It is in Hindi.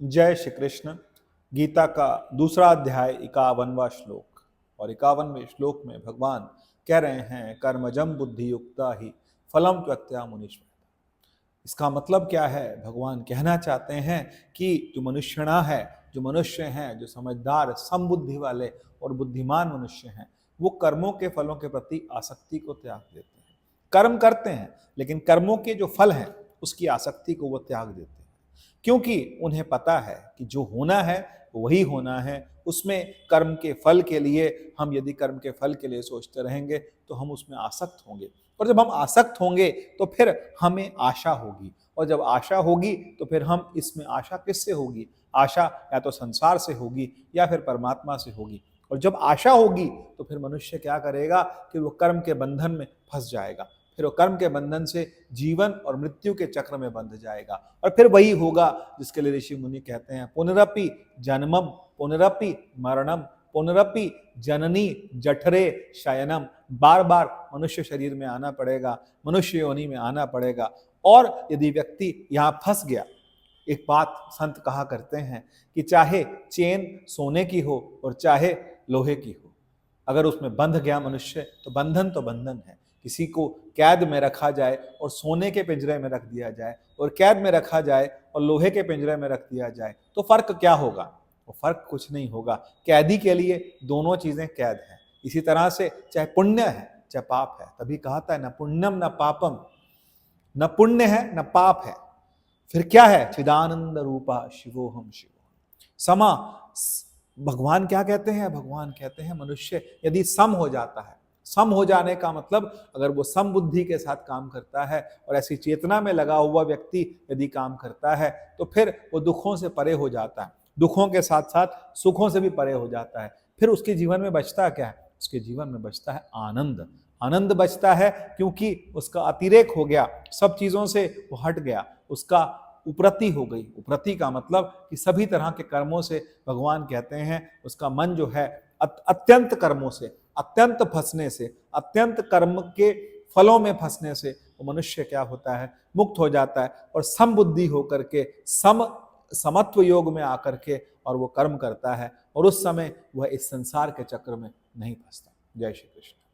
जय श्री कृष्ण। गीता का दूसरा अध्याय 51वां श्लोक और 51वें श्लोक में भगवान कह रहे हैं कर्मजम बुद्धि युक्ता ही फलम त्वत्या मुनीश्वर। इसका मतलब क्या है? भगवान कहना चाहते हैं कि जो मनुष्यणा है, जो मनुष्य हैं, जो समझदार समबुद्धि वाले और बुद्धिमान मनुष्य हैं, वो कर्मों के फलों के प्रति आसक्ति को त्याग देते हैं। कर्म करते हैं लेकिन कर्मों के जो फल हैं उसकी आसक्ति को वो त्याग देते हैं, क्योंकि उन्हें पता है कि जो होना है वही होना है। उसमें कर्म के फल के लिए हम यदि कर्म के फल के लिए सोचते रहेंगे तो हम उसमें आसक्त होंगे, और जब हम आसक्त होंगे तो फिर हमें आशा होगी, और जब आशा होगी तो फिर हम इसमें आशा किससे होगी? आशा या तो संसार से होगी या फिर परमात्मा से होगी। और जब आशा होगी तो फिर मनुष्य क्या करेगा कि वो कर्म के बंधन में फंस जाएगा, फिर वो कर्म के बंधन से जीवन और मृत्यु के चक्र में बंध जाएगा, और फिर वही होगा जिसके लिए ऋषि मुनि कहते हैं पुनरपि जन्मम पुनरपि मरणम पुनरपि जननी जठरे शयनम। बार बार मनुष्य शरीर में आना पड़ेगा, मनुष्य योनि में आना पड़ेगा। और यदि व्यक्ति यहाँ फंस गया, एक बात संत कहा करते हैं कि चाहे चेन सोने की हो और चाहे लोहे की हो, अगर उसमें बंध गया मनुष्य तो बंधन है। किसी को कैद में रखा जाए और सोने के पिंजरे में रख दिया जाए, और कैद में रखा जाए और लोहे के पिंजरे में रख दिया जाए, तो फर्क क्या होगा? वो फर्क कुछ नहीं होगा। कैदी के लिए दोनों चीजें कैद हैं। इसी तरह से चाहे पुण्य है चाहे पाप है, तभी कहा था न पुण्यम न पापम, न पुण्य है न पाप है, फिर क्या है? चिदानंद रूपा शिवोहम शिवोहम समा। भगवान क्या कहते हैं? भगवान कहते हैं मनुष्य यदि सम हो जाता है, सम हो जाने का मतलब अगर वो सम बुद्धि के साथ काम करता है और ऐसी चेतना में लगा हुआ व्यक्ति यदि काम करता है, तो फिर वो दुखों से परे हो जाता है, दुखों के साथ साथ सुखों से भी परे हो जाता है। फिर उसके जीवन में बचता क्या है? उसके जीवन में बचता है आनंद। आनंद बचता है क्योंकि उसका अतिरेक हो गया, सब चीजों से वो हट गया, उसका उपरति हो गई। उपरति का मतलब कि सभी तरह के कर्मों से भगवान कहते हैं उसका मन जो है अत्यंत कर्मों से, अत्यंत फंसने से, अत्यंत कर्म के फलों में फंसने से वो मनुष्य क्या होता है? मुक्त हो जाता है, और सम बुद्धि होकर के समत्व योग में आकर के और वो कर्म करता है, और उस समय वह इस संसार के चक्र में नहीं फंसता। जय श्री कृष्ण।